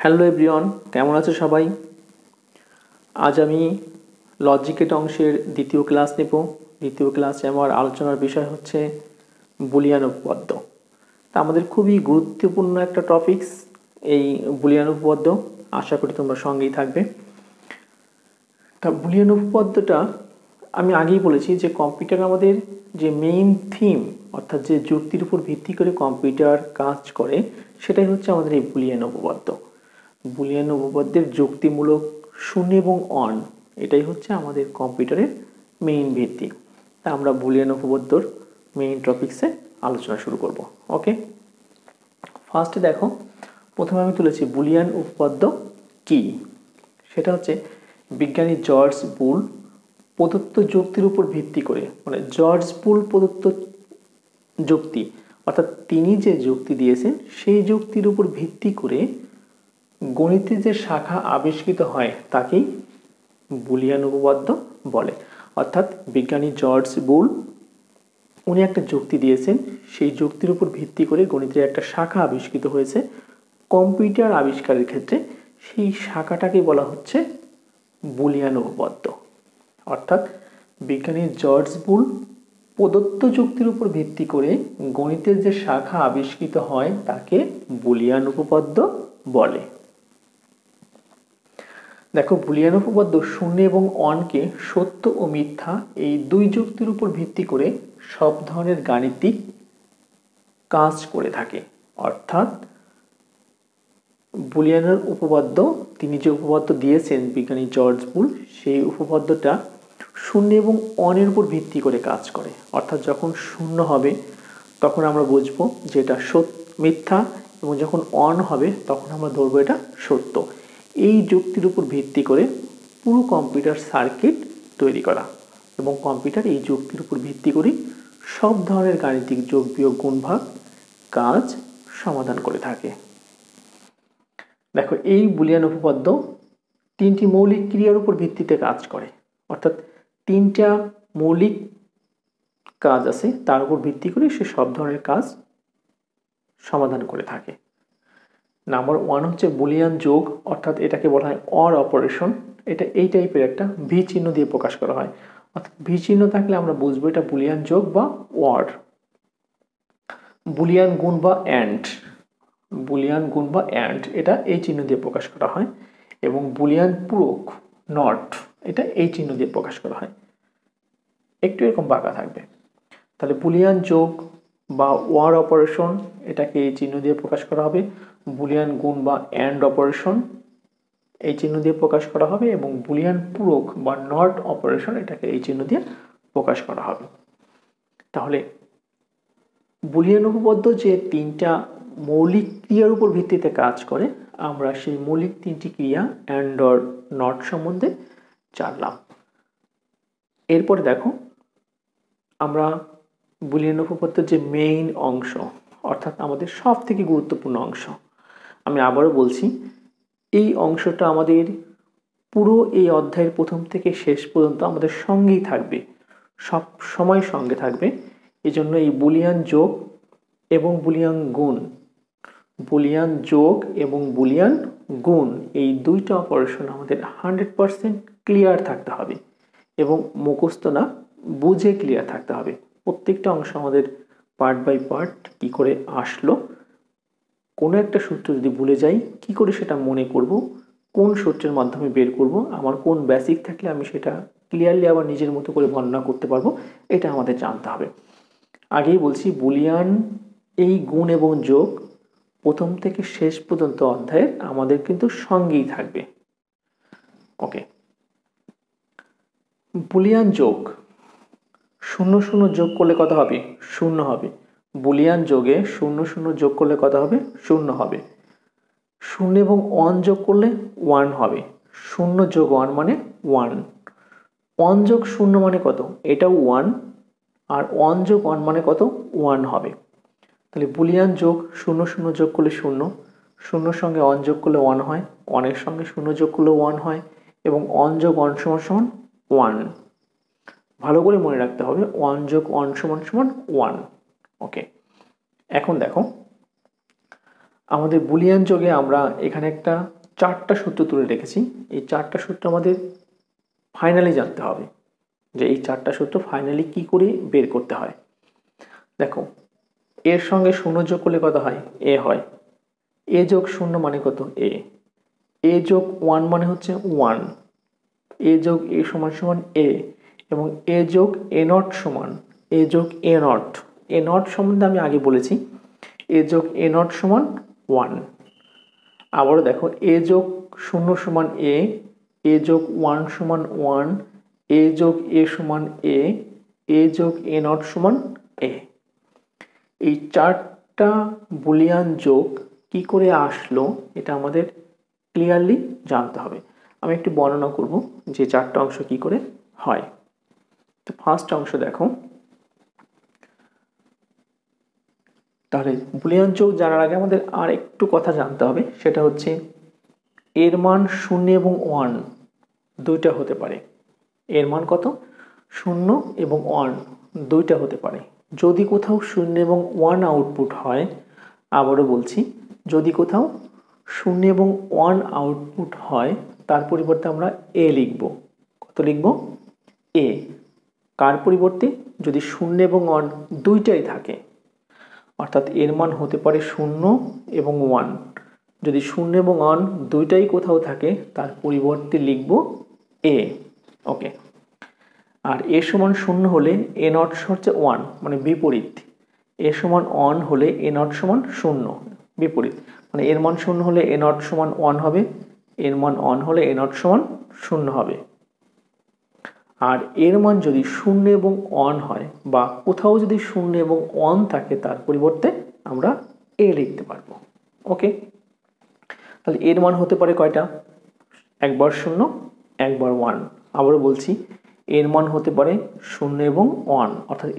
Hello everyone, কেমন আছো সবাই? আজ আমি লজিকেট অংশের দ্বিতীয় ক্লাস নেব। দ্বিতীয় ক্লাসে আমার আলোচনার বিষয় হচ্ছে বুলিয়ান উপপাদ্য। তা আমাদের খুবই গুরুত্বপূর্ণ একটা টপিকস এই বুলিয়ান উপপাদ্য। আশা করি তোমরা সঙ্গেই থাকবে। তা বুলিয়ান উপপাদ্যটা আমি আগেই বলেছি যে কম্পিউটার আমাদের যে মেইন থিম, অর্থাৎ যে যুক্তির উপর ভিত্তি করে কম্পিউটার কাজ করে, সেটাই হচ্ছে আমাদের এই বুলিয়ান উপপাদ্য। বুলিয়ান উপপাদ্যের যুক্তিমূলক শূন্য এবং অন, এটাই হচ্ছে আমাদের কম্পিউটারের মেইন ভিত্তি। তা আমরা বুলিয়ান উপপাদ্যর মেইন টপিক্সে আলোচনা শুরু করব। ওকে, ফার্স্টে দেখো, প্রথমে আমি তুলেছি বুলিয়ান উপপাদ্য কি। সেটা হচ্ছে বিজ্ঞানী জর্জ বুল প্রদত্ত যুক্তির উপর ভিত্তি করে, মানে জর্জ বুল প্রদত্ত যুক্তি, অর্থাৎ তিনি যে যুক্তি দিয়েছেন সেই যুক্তির উপর ভিত্তি করে গণিতে যে শাখা আবিষ্কৃত হয় তাকেই বুলিয়ান উপপাদ্য বলে। অর্থাৎ বিজ্ঞানী জর্জ বুল উনি একটা যুক্তি দিয়েছেন, সেই যুক্তির উপর ভিত্তি করে গণিতের একটা শাখা আবিষ্কৃত হয়েছে কম্পিউটার আবিষ্কারের ক্ষেত্রে, সেই শাখাটাকে বলা হচ্ছে বুলিয়ান উপপাদ্য। অর্থাৎ বিজ্ঞানী জর্জ বুল প্রদত্ত যুক্তির উপর ভিত্তি করে গণিতের যে শাখা আবিষ্কৃত হয় তাকে বুলিয়ান উপপাদ্য বলে। দেখো, বুলিয়ান উপপাদ্য শূন্য এবং অনকে সত্য ও মিথ্যা এই দুই যুক্তির উপর ভিত্তি করে সব ধরনের গাণিতিক কাজ করে থাকে। অর্থাৎ বুলিয়ানের উপপাদ্য, তিনি যে উপপাদ্য দিয়েছেন বিজ্ঞানী জর্জ বুল, সেই উপপাদ্যটা শূন্য এবং অনের উপর ভিত্তি করে কাজ করে। অর্থাৎ যখন শূন্য হবে তখন আমরা বুঝবো যে এটা মিথ্যা, এবং যখন অন হবে তখন আমরা ধরবো এটা সত্য। এই যুক্তির উপর ভিত্তি করে পুরো কম্পিউটার সার্কিট তৈরি করা, এবং কম্পিউটার এই যুক্তির উপর ভিত্তি করে সব ধরনের গাণিতিক যোগ বিয়োগ গুণ ভাগ কাজ সমাধান করে থাকে। দেখো, এই বুলিয়ান উপপাদ্য তিনটি মৌলিক ক্রিয়ার উপর ভিত্তিতে কাজ করে। অর্থাৎ তিনটা মৌলিক কাজ আছে, তার উপর ভিত্তি করে সে সব ধরনের কাজ সমাধান করে থাকে। নাম্বার ওয়ান হচ্ছে বুলিয়ান যোগ, অর্থাৎ এটাকে বলা হয় অর অপারেশন। এটা এই টাইপের একটা ভি চিহ্ন দিয়ে প্রকাশ করা হয়। অর্থাৎ ভি চিহ্ন থাকলে আমরা বুঝবো এটা বুলিয়ান যোগ বা ওয়ার। বুলিয়ান গুণ বা অ্যান্ড, বুলিয়ান গুণ বা অ্যান্ড এটা এই চিহ্ন দিয়ে প্রকাশ করা হয়। এবং বুলিয়ান পূরক নট, এটা এই চিহ্ন দিয়ে প্রকাশ করা হয়। একটু এরকম বাঁকা থাকবে। তাহলে বুলিয়ান যোগ বা ওয়ার অপারেশন, এটাকে এই চিহ্ন দিয়ে প্রকাশ করা হবে। বুলিয়ান গুণ বা অ্যান্ড অপারেশন এই চিহ্ন দিয়ে প্রকাশ করা হবে, এবং বুলিয়ান পূরক বা নট অপারেশন এটাকে এই চিহ্ন দিয়ে প্রকাশ করা হবে। তাহলে বুলিয়ান উপপাদ্য যে তিনটা মৌলিক ক্রিয়ার উপর ভিত্তিতে কাজ করে, আমরা সেই মৌলিক তিনটি ক্রিয়া অ্যান্ড অর নট সম্বন্ধে জানলাম। এরপরে দেখো, আমরা বুলিয়ান উপপাদ্যের যে মেইন অংশ, অর্থাৎ আমাদের সব থেকে গুরুত্বপূর্ণ অংশ, আমি আবারও বলছি, এই অংশটা আমাদের পুরো এই অধ্যায়ের প্রথম থেকে শেষ পর্যন্ত আমাদের সঙ্গেই থাকবে, সব সময় সঙ্গে থাকবে। এই জন্য এই বুলিয়ান যোগ এবং বুলিয়ান গুণ, বুলিয়ান যোগ এবং বুলিয়ান গুণ এই দুইটা অপারেশন আমাদের 100% ক্লিয়ার থাকতে হবে, এবং মুখস্থ না, বুঝে ক্লিয়ার থাকতে হবে। প্রত্যেকটা অংশ আমাদের পার্ট বাই পার্ট কি করে আসলো, কোনো একটা সূত্র যদি ভুলে যাই কি করে সেটা মনে করব, কোন সূত্রের মাধ্যমে বের করব, আমার কোন বেসিক থাকলে আমি সেটা ক্লিয়ারলি আবার নিজের মতো করে বর্ণনা করতে পারবো, এটা আমাদের জানতে হবে। আগেই বলছি, বুলিয়ান এই গুণ এবং যোগ প্রথম থেকে শেষ পর্যন্ত অধ্যায়ের আমাদের কিন্তু সঙ্গেই থাকবে। ওকে, বুলিয়ান যোগ, শূন্য শূন্য যোগ করলে কত হবে? শূন্য হবে। বুলিয়ান যোগে শূন্য শূন্য যোগ করলে কত হবে? শূন্য হবে। শূন্য এবং ওয়ান যোগ করলে ওয়ান হবে। শূন্য যোগ ওয়ান মানে ওয়ান। ওয়ান যোগ শূন্য মানে কত? এটাও ওয়ান। আর ওয়ান যোগ ওয়ান মানে কত? ওয়ান হবে। তাহলে বুলিয়ান যোগ, শূন্য শূন্য যোগ করলে শূন্য, শূন্যর সঙ্গে ওয়ান যোগ করলে ওয়ান হয়, ওয়ানের সঙ্গে শূন্য যোগ করলে ওয়ান হয়, এবং ওয়ান যোগ ওয়ান সমান সমান ওয়ান। ভালো করে মনে রাখতে হবে, ওয়ান যোগ ওয়ান সমান সমান ওয়ান। ওকে, এখন দেখো, আমাদের বুলিয়ান যোগে আমরা এখানে একটা 4টা সূত্র তুলে রেখেছি। এই 4টা সূত্র আমাদের ফাইনালি জানতে হবে যে এই 4টা সূত্র ফাইনালি কি করে বের করতে হয়। দেখো, এর সঙ্গে 0 যোগ করলে কত হয়? এ হয়। এ যোগ 0 মানে কত? এ। এ যোগ 1 মানে হচ্ছে 1। এ যোগ এ সমান সমান এ, এবং এ যোগ এ নট সমান এ যোগ এ নট। এ নট সম্বন্ধে আমি আগে বলেছি, এ যোগ এ নট সমান 1। আবারও দেখো, এ যোগ 0 সমান এ, এ যোগ 1 সমান 1, এ যোগ এ সমান এ, এ যোগ এ নট সমান এ। এই 4টা বুলিয়ান যোগ কি করে আসলো এটা আমাদের ক্লিয়ারলি জানতে হবে। আমি একটু বর্ণনা করব যে 4টা অংশ কি করে হয়। তো ফার্স্ট অংশ দেখো, তাহলে বুলিয়ান যোগ জানার আগে আমাদের আর একটু কথা জানতে হবে, সেটা হচ্ছে এর মান 0 এবং 1 দুইটা হতে পারে। এর মান কত? 0 এবং 1 দুইটা হতে পারে। যদি কোথাও 0 এবং 1 আউটপুট হয়, আবারও বলছি, যদি কোথাও 0 এবং 1 আউটপুট হয়, তার পরিবর্তে আমরা এ লিখব। কত লিখব? এ। কার পরিবর্তে? যদি 0 এবং 1 দুইটাই থাকে, অর্থাৎ এর মান হতে পারে 0 এবং 1। যদি 0 এবং 1 দুইটাই কোথাও থাকে, তার পরিবর্তে লিখব এ। ওকে। আর এ সমান 0 হলে এ নট হচ্ছে 1, মানে বিপরীত। এ সমান 1 হলে এ নট সমান 0, বিপরীত। মানে এর মান 0 হলে এ নট সমান 1 হবে, এর মান 1 হলে এ নট সমান 0 হবে। আর এর মান যদি 0 এবং 1 হয়, বা কোথাও যদি 0 এবং 1 থাকে, তার পরিবর্তে আমরা এ লিখতে পারবো। ওকে, তাহলে এর মান হতে পারে কয়টা? একবার 0, একবার 1। আবারও বলছি, এর মান হতে পারে 0 এবং 1, অর্থাৎ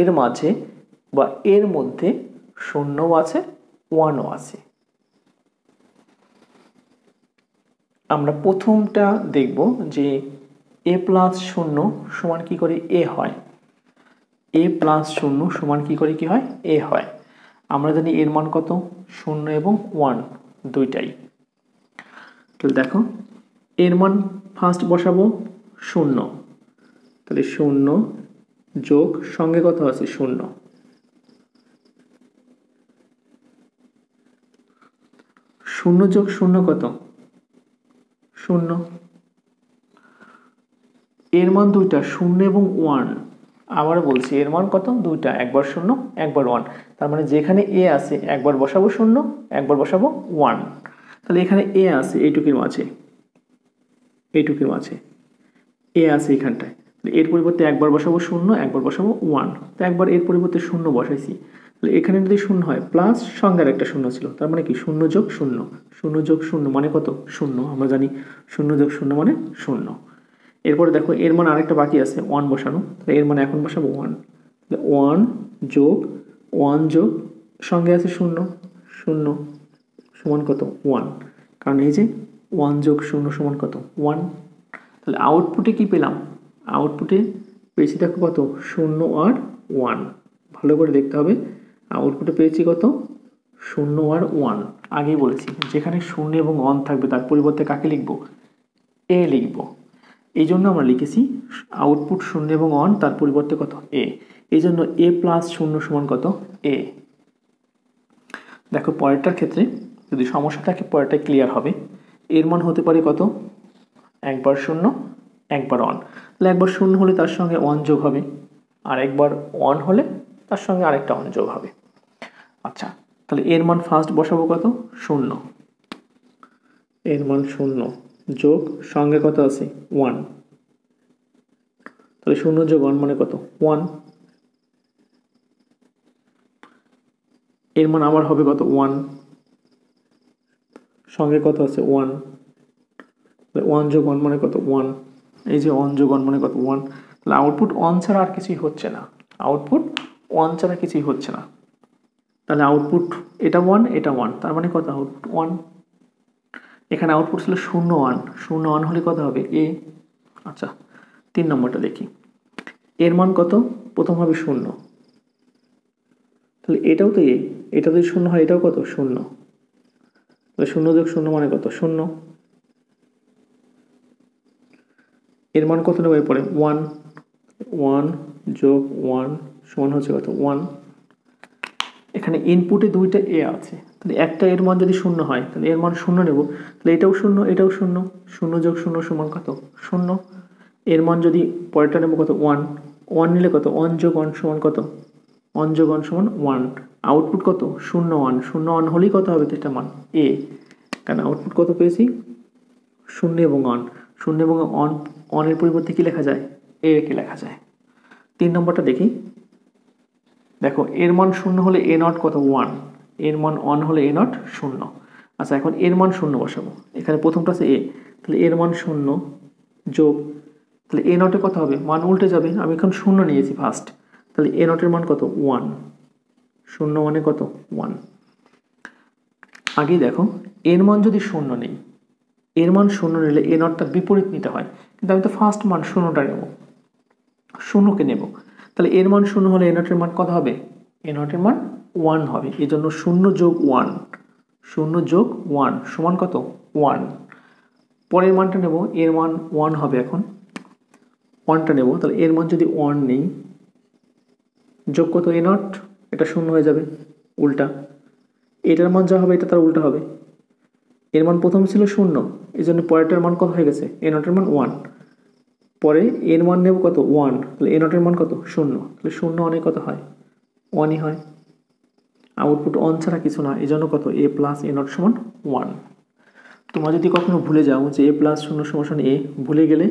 এর মাঝে বা এর মধ্যে 0ও আছে, 1ও আছে। আমরা প্রথমটা দেখব যে এ প্লাস 0 সমান কি করে এ হয়। এ প্লাস 0 সমান কি করে কি হয়? এ হয়। আমরা জানি এর মান কত? 0 এবং 1 দুইটাই। তাহলে দেখো, এর মান ফার্স্ট বসাবো 0, তাহলে 0 যোগ সঙ্গে কত আছে? 0। 0 যোগ 0 কত? 0। এর মান দুইটা, 0 এবং 1। আবার বলছি, এর মান কত? দুইটা, একবার 0, একবার 1। তার মানে যেখানে এ আছে একবার বসাবো 0, একবার বসাবো 1। তাহলে এখানে এ আছে এইটুকুর মাঝে, এইটুকুর মাঝে এ আছে এখানটায়। এর পরিবর্তে একবার বসাবো 0, একবার বসাবো 1। তো একবার এর পরিবর্তে 0 বসাইছি, তাহলে এখানে যদি 0 হয়, প্লাস সংখ্যার একটা 0 ছিল, তার মানে কি 0 যোগ 0। 0 যোগ 0 মানে কত? 0। আমরা জানি 0 যোগ 0 মানে 0। এরপরে দেখো, এর মান আরেকটা বাকি আছে 1 বসানো, তাহলে এর মান এখন বসাবো 1। 1 যোগ 1 যোগ সঙ্গে আছে 0, 0 সমান কত? 1। কারণ এই যে 1 যোগ 0 সমান কত? 1। তাহলে আউটপুটে কি পেলাম? আউটপুটে পেয়েছি দেখো কত? 0 আর 1। ভালো করে দেখতে হবে, আউটপুটে পেয়েছি কত? 0 আর 1। আগেই বলেছি, যেখানে 0 এবং 1 থাকবে তার পরিবর্তে কাকে লিখব? এ লিখব। এই জন্য আমরা লিখেছি আউটপুট 0 এবং 1, তার পরিবর্তে কত? এ। এই জন্য এ প্লাস 0 সমান কত? এ। দেখো, পরেরটার ক্ষেত্রে যদি সমস্যা থাকে পরেরটা ক্লিয়ার হবে। এর মান হতে পারে কত? একবার 0, একবার 1। তাহলে একবার 0 হলে তার সঙ্গে 1 যোগ হবে, আর একবার 1 হলে তার সঙ্গে আরেকটা 1 যোগ হবে। আচ্ছা, তাহলে এর মান ফার্স্ট বসাবো কত? 0। এর মান 0 যোগ সঙ্গে কত আছে? 1। তাহলে 0 যোগ 1 মানে কত? 1। এর মান আবার হবে কত? 1। সঙ্গে কত আছে? 1। 1 যোগ 1 মানে কত? 1। এই যে 1 যোগ 1 মানে কত? 1। তাহলে আউটপুট 1 ছাড়া আর কিছুই হচ্ছে না, আউটপুট 1 ছাড়া কিছুই হচ্ছে না। তাহলে আউটপুট এটা 1, এটা 1, তার মানে কত? আউটপুট 1। এখানে আউটপুট ছিল 0 1, 0 1 হলে কত হবে? এ। আচ্ছা, 3 নম্বরটা দেখি। এর মান কত? প্রথম হবে 0, তাহলে এটাও তো এ। এটা যদি 0 হয়, এটাও কত? 0। তাহলে 0 যোগ 0 মানে কত 0, এর মান কত নেব এরপরে 1, 1 যোগ 1 সমান হচ্ছে কত 1। এখানে ইনপুটে দুইটা এ আছে, তাহলে একটা এর মান যদি 0 হয় তাহলে এর মান 0 নেব, তাহলে এটাও 0 এটাও 0, 0 যোগ 0 সমান কত 0। এর মান যদি পরেরটা নেব কত 1, 1 নিলে কত 1 যোগ 1 সমান কত 1 যোগ 1 সমান 1। আউটপুট কত 0 1, 0 1 হলেই কত হবে এটা মান এ, কারণ আউটপুট কত পেয়েছি 0 এবং 1, 0 এবং 1 এর পরিবর্তে কি লেখা যায় এ কে লেখা যায়। 3 নম্বরটা দেখি, দেখো এর মান 0 হলে এ নট কত 1, এর মান 1 হলে এ নট 0। আচ্ছা এখন এর মান 0 বসাবো, এখানে প্রথমটা আছে এ, তাহলে এর মান 0 যোগ, তাহলে এ নটে কত হবে মান উল্টে যাবে, আমি এখন 0 নিয়েছি ফার্স্ট, তাহলে এ নটের মান কত 1, 0 মানে কত 1। আগে দেখো এর মান যদি 0 নেই, এর মান 0 নিলে এ নটটা বিপরীত নিতে হয়, কিন্তু আমি তো ফার্স্ট মান 0টা নেব, 0কে নেব, তাহলে এর মান 0 হলে এ নটের মান কত হবে এ নটের মান 1 হবে, এই জন্য 0 যোগ 1, 0 যোগ 1 সমান কত 1। পরের মানটা নেব, এর মান 1 হবে, এখন 1টা নেব, তাহলে এর মান যদি 1 নেই যোগ কত এ নট, এটা 0 হয়ে যাবে উল্টা, এটার মান যা হবে এটা তার উল্টা হবে, এর মান প্রথম ছিল 0, এই জন্য পরেরটার মান কত হয়ে গেছে এ নটের মান 1, পরে এর মান নেব কত 1, তাহলে এ নটের মান কত 0, তাহলে 0 অনেক কত হয় 1ই হয়, আউটপুট 1 ছাড়া কিছু না, এই জন্য কত এ প্লাস এ নট সমান 1। তোমরা যদি কখনো ভুলে যাও যে এ প্লাস 0 সমান এ, ভুলে গেলে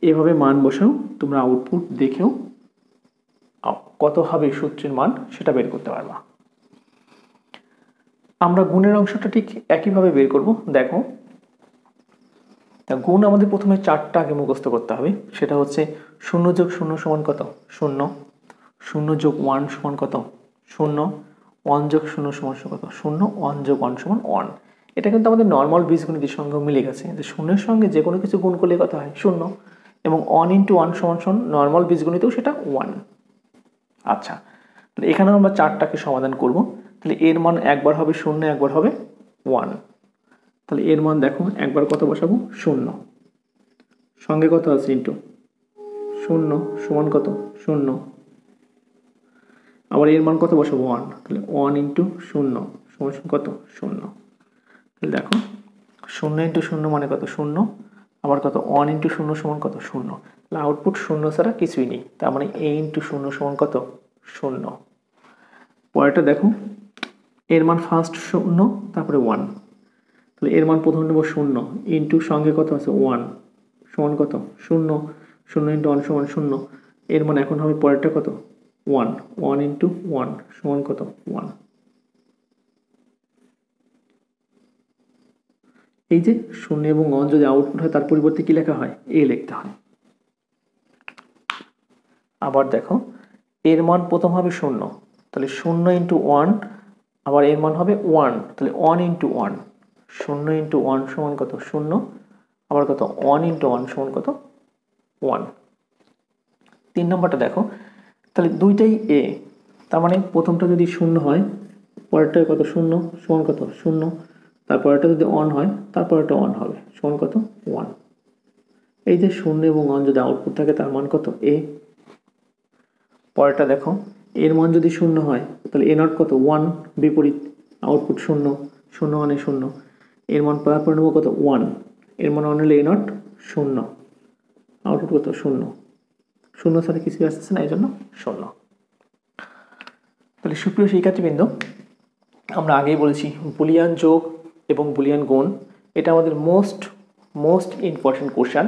এভাবে মান বসাও, তোমরা আউটপুট দেখেও কত হবে সূত্রের মান সেটা বের করতে পারবা। আমরা গুণের অংশটা ঠিক একইভাবে বের করব। দেখো তা গুণ আমাদের প্রথমে 4টা আগে মুখস্থ করতে হবে, সেটা হচ্ছে 0 যোগ 0 সমান কত 0, 0 যোগ 1 সমান কত 0, 1 যোগ 0 সমান কত 0, 1 যোগ 1 সমান 1। এটা কিন্তু আমাদের নর্মাল বীজগণিতের সঙ্গে মিলে গেছে, যে শূন্যের সঙ্গে যে কোনো কিছু গুণ করলে কত হয় 0, এবং 1 ইন্টু 1 সমান নর্মাল বীজগণিতেও সেটা 1। আচ্ছা তাহলে এখানে আমরা 4টাকে সমাধান করব, তাহলে এর মান একবার হবে 0, একবার হবে 1, তাহলে এর মান দেখো একবার কত বসাবো 0, সঙ্গে কত আছে ইন্টু 0 সমান কত 0, আবার এর মান কত বসাবো 1, তাহলে 1 ইন্টু 0 সমান কত 0, তাহলে দেখো 0 ইন্টু 0 মানে কত 0, আবার কত 1 ইন্টু 0 সমান কত 0, তাহলে আউটপুট 0 ছাড়া কিছুই নেই, তার মানে a ইন্টু 0 সমান কত 0। পরেরটা দেখো এর মান ফার্স্ট 0 তারপরে 1, তাহলে এর মান প্রথম নেব 0 ইন্টু সঙ্গে কত আছে 1 সমান কত 0, 0 ইন্টু 1 সমান 0, এর মান এখন হবে পরেরটা কত 1, 1 ইন্টু 1 সমান কত 1। এই যে 0 এবং 1 যদি আউটপুট হয় তার পরিবর্তে কি লেখা হয় এ লিখতে হয়। আবার দেখো এর মান প্রথম হবে 0, তাহলে 0 ইন্টু 1, আবার এর মান হবে 1, তাহলে 1 ইন্টু 1, 0 ইন্টু 1 সমান কত 0, আবার কত 1 ইন্টু 1 সমান কত 1। 3 নম্বরটা দেখো, তাহলে দুইটাই এ, তার মানে প্রথমটা যদি 0 হয় পরেরটা কত 0 সমান কত 0, তারপরেরটা যদি 1 হয় তারপরেরটা 1 হবে সমান কত 1। এই যে 0 এবং 1 যদি আউটপুট থাকে তার মান কত এ। পরেরটা দেখো এর মান যদি 0 হয় তাহলে এ নট কত 1, বিপরীত আউটপুট 0, 0 মানে 0, এর মান তারপর নেব কত 1, এর মান 1 হলে এ নট 0, আউটপুট কত 0, 0 ছাড়া কিছু আসছে না, এই জন্য 0। তাহলে সুপ্রিয় শিক্ষার্থীবৃন্দ, আমরা আগেই বলেছি বুলিয়ান যোগ এবং বুলিয়ান গুণ এটা আমাদের মোস্ট ইম্পর্টেন্ট কোশ্চেন।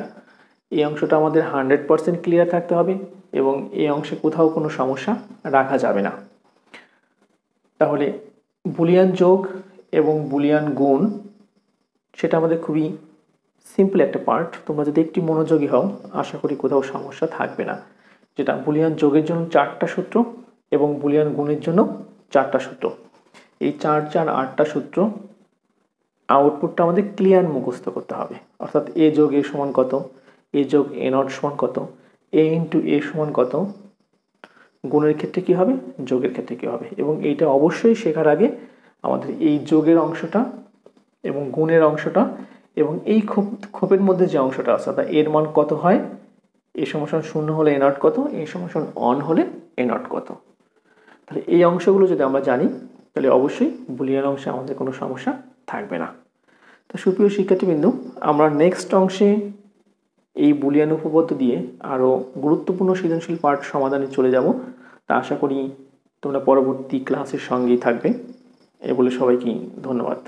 এই অংশটা আমাদের 100% ক্লিয়ার থাকতে হবে এবং এই অংশে কোথাও কোনো সমস্যা রাখা যাবে না। তাহলে বুলিয়ান যোগ এবং বুলিয়ান গুণ সেটা আমাদের খুবই সিম্পল একটা পার্ট, তোমরা যদি একটু মনোযোগী হও আশা করি কোথাও সমস্যা থাকবে না। যেটা বুলিয়ান যোগের জন্য 4টা সূত্র এবং বুলিয়ান গুণের জন্য 4টা সূত্র, এই 4 4 8টা সূত্র আউটপুটটা আমাদের ক্লিয়ার মুখস্থ করতে হবে। অর্থাৎ এ যোগ এ সমান কত, এ যোগ এ নট সমান কত, এ ইন্টু এ সমান কত, গুণের ক্ষেত্রে কি হবে যোগের ক্ষেত্রে কি হবে, এবং এইটা অবশ্যই শেখার আগে আমাদের এই যোগের অংশটা এবং গুণের অংশটা এবং এই খোপের মধ্যে যে অংশটা আছে অর্থাৎ এর মান কত হয়, এ সমান 0 হলে এ নট কত, এ সমান 1 হলে এ নট কত। তাহলে এই অংশগুলো যদি আমরা জানি তাহলে অবশ্যই বুলিয়ান অংশে আমাদের কোনো সমস্যা থাকবে না। তো সুপ্রিয় শিক্ষার্থীবৃন্দ, আমরা নেক্সট অংশে এই বুলিয়ান উপপাদ্য দিয়ে আরও গুরুত্বপূর্ণ সৃজনশীল পাঠ সমাধানে চলে যাব। তা আশা করি তোমরা পরবর্তী ক্লাসের সঙ্গেই থাকবে। এ বলে সবাইকে ধন্যবাদ।